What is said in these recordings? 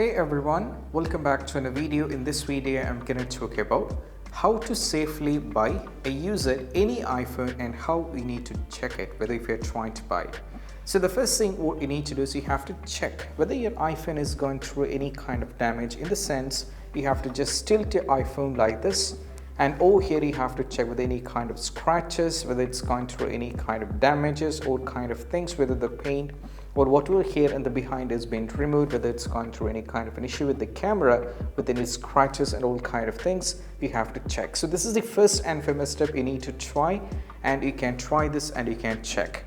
Hey everyone, welcome back to another video. In this video I'm going to talk about how to safely buy a user any iPhone and how we need to check it whether if you're trying to buy it. So the first thing what you need to do is you have to check whether your iPhone is going through any kind of damage. In the sense, you have to just tilt your iPhone like this, and over here you have to check whether any kind of scratches, whether it's going through any kind of damages or kind of things, whether the paint or whatever here in the behind has been removed, whether it's gone through any kind of an issue with the camera, with any scratches and all kind of things. You have to check. So this is the first and foremost step you need to try, and you can try this and you can check.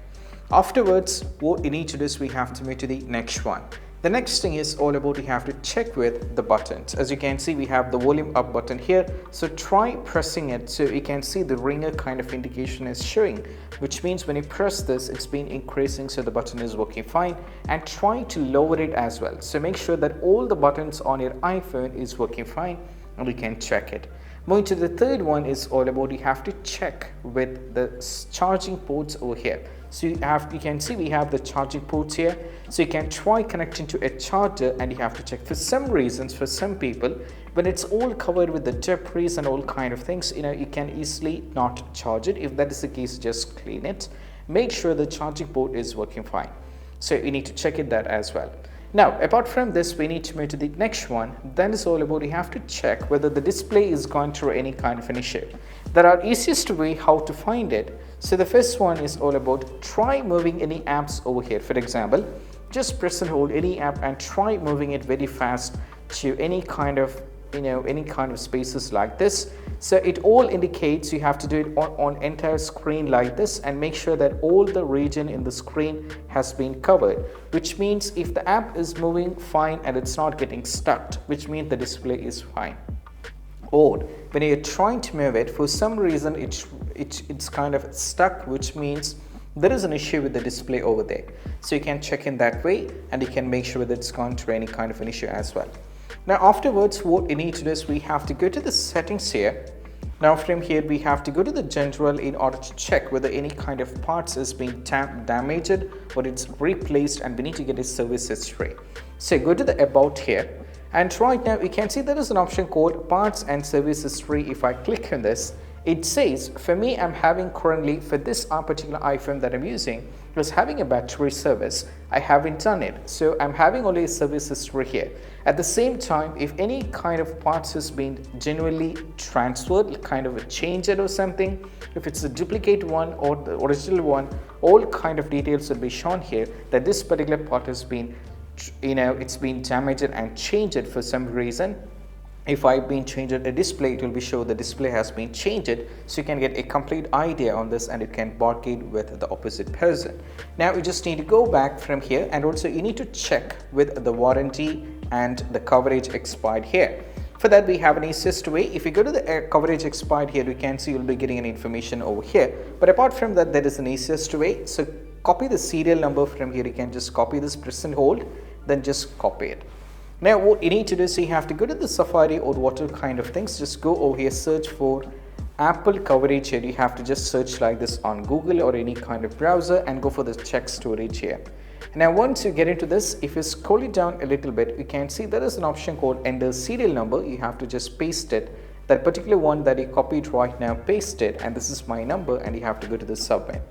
Afterwards, what you need to do is we have to move to the next one. The next thing is all about you have to check with the buttons. As you can see, we have the volume up button here. So try pressing it so you can see the ringer kind of indication is showing, which means when you press this, it's been increasing, so the button is working fine. And try to lower it as well. So make sure that all the buttons on your iPhone is working fine and we can check it. Moving to the third one is all about you have to check with the charging ports over here. So you can see we have the charging ports here. So you can try connecting to a charger and you have to check. For some reasons, for some people, when it's all covered with the debris and all kind of things, you can easily not charge it. If that is the case, just clean it. Make sure the charging port is working fine. So you need to check it that as well. Now, apart from this, we need to move to the next one. Then it's all about you have to check whether the display is going through any kind of an issue. There are easiest way how to find it. So the first one is all about try moving any apps over here. For example, just press and hold any app and try moving it very fast to any kind of spaces like this. So it all indicates you have to do it on entire screen like this, and make sure that all the region in the screen has been covered, which means if the app is moving fine and it's not getting stuck, which means the display is fine. Or when you're trying to move it, for some reason it's kind of stuck, which means there is an issue with the display over there. So you can check in that way and you can make sure that it's gone through any kind of an issue as well. Now afterwards, what you need to do is we have to go to the settings here. Now from here we have to go to the general in order to check whether any kind of parts is being damaged or it's replaced, and we need to get a service history. So go to the about here, and right now you can see there is an option called parts and service history. If I click on this, it says for me I'm having currently for this particular iPhone that I'm using was having a battery service. I haven't done it, so I'm having only a service history here. At the same time, if any kind of parts has been genuinely transferred, kind of a change it or something, if it's a duplicate one or the original one, all kind of details will be shown here that this particular part has been it's been damaged and changed for some reason. If I've been changed a display, it will be show the display has been changed, so you can get a complete idea on this and you can bargain with the opposite person. Now you just need to go back from here, and also you need to check with the warranty and the coverage expired here. For that we have an easiest way. If you go to the coverage expired here, you can see you'll be getting an information over here. But apart from that, there is an easiest way. So copy the serial number from here. You can just copy this, press and hold, then just copy it. Now what you need to do is you have to go to the Safari or whatever kind of things, just go over here, search for Apple coverage here. You have to just search like this on Google or any kind of browser and go for the check storage here. Now once you get into this, if you scroll it down a little bit, you can see there is an option called enter serial number. You have to just paste it, that particular one that you copied right now, paste it, and this is my number, and you have to go to the submit.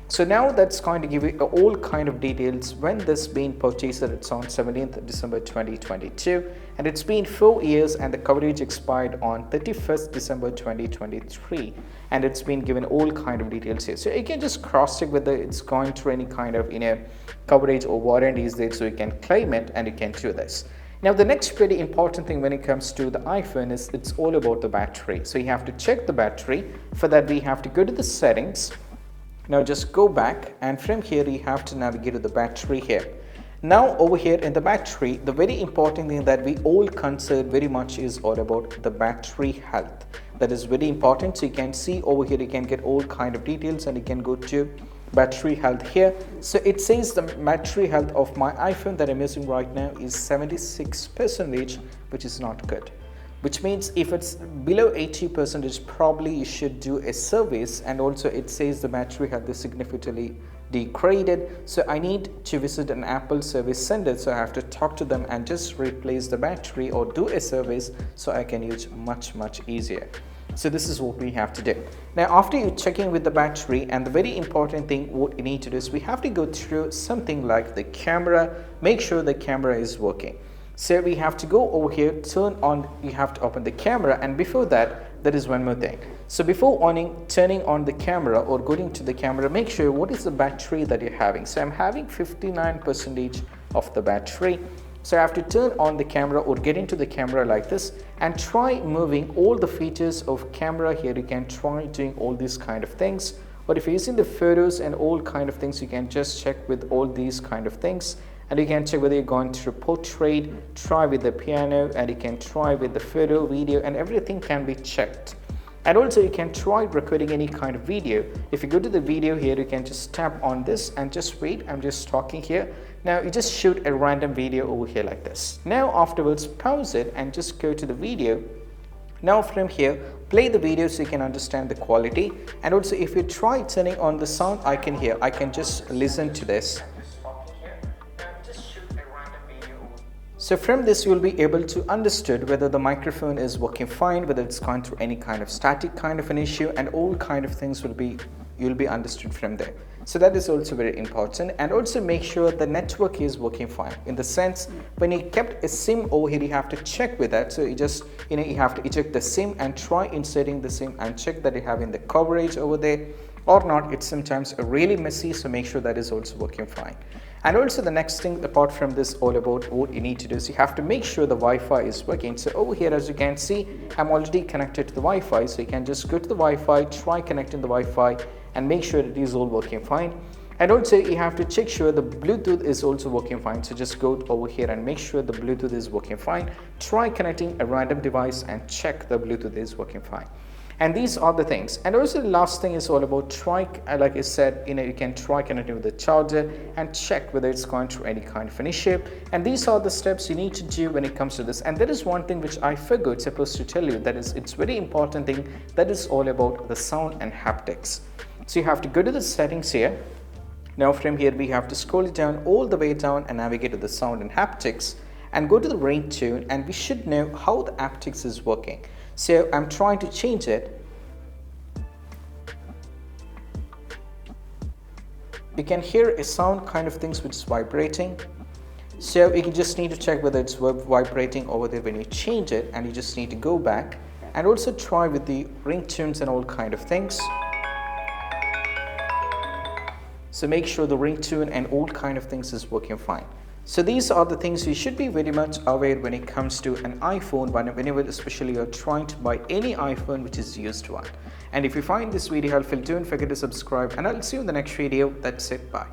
So now that's going to give you all kind of details when this being purchased. It's on 17th December 2022, and it's been 4 years, and the coverage expired on 31st December 2023, and it's been given all kind of details here. So you can just cross check whether it's going through any kind of coverage or warranty is there, so you can claim it and you can do this. Now the next pretty important thing when it comes to the iPhone is it's all about the battery. So you have to check the battery. For that we have to go to the settings. Now just go back, and from here you have to navigate to the battery here. Now over here in the battery, the very important thing that we all consider very much is all about the battery health. That is very important. So you can see over here you can get all kind of details, and you can go to battery health here. So it says the battery health of my iPhone that I'm using right now is 76%, which is not good. Which means if it's below 80%, probably you should do a service. And also it says the battery health is significantly degraded, so I need to visit an Apple service center, so I have to talk to them and just replace the battery or do a service so I can use much easier. So this is what we have to do. Now after you checking with the battery, and the very important thing what you need to do is we have to go through something like the camera, make sure the camera is working. So we have to go over here, turn on, you have to open the camera, and before that there is one more thing. So before turning on the camera or going to the camera, make sure what is the battery that you're having. So I'm having 59% of the battery. So I have to turn on the camera or get into the camera like this and try moving all the features of camera here. You can try doing all these kind of things, but if you're using the photos and all kind of things, you can just check with all these kind of things, and you can check whether you're going through portrait, try with the piano, and you can try with the photo, video, and everything can be checked. And also you can try recording any kind of video. If you go to the video here, you can just tap on this and just wait. I'm just talking here. Now you just shoot a random video over here like this. Now afterwards pause it and just go to the video. Now from here play the video so you can understand the quality. And also if you try turning on the sound icon here, I can just listen to this. So from this you will be able to understand whether the microphone is working fine, whether it's gone through any kind of static kind of an issue, and all kind of things you'll be understood from there. So that is also very important. And also make sure the network is working fine, in the sense when you kept a SIM over here, you have to check with that. So you just you have to eject the SIM and try inserting the SIM and check that you have in the coverage over there or not. It's sometimes really messy, so make sure that is also working fine. And also the next thing apart from this, all about what you need to do is you have to make sure the Wi-Fi is working. So over here, as you can see, I'm already connected to the Wi-Fi, so you can just go to the Wi-Fi, try connecting the Wi-Fi and make sure it is all working fine. And also you have to check sure the Bluetooth is also working fine. So just go over here and make sure the Bluetooth is working fine. Try connecting a random device and check the Bluetooth is working fine. And these are the things. And also the last thing is all about try, like I said, you can try connecting with the charger and check whether it's going through any kind of an issue. And these are the steps you need to do when it comes to this. And there is one thing which I forgot supposed to tell you, that is, it's very important thing, that is all about the sound and haptics. So you have to go to the settings here. Now from here we have to scroll it down all the way down and navigate to the sound and haptics and go to the ringtone, and we should know how the haptics is working. So I'm trying to change it. You can hear a sound kind of things which is vibrating. So you just need to check whether it's vibrating over there when you change it, and you just need to go back and also try with the ringtones and all kind of things. So make sure the ringtone and all kind of things is working fine. So these are the things you should be very much aware when it comes to an iPhone, whenever especially you're trying to buy any iPhone which is used one. And if you find this video helpful, don't forget to subscribe, and I'll see you in the next video. That's it. Bye.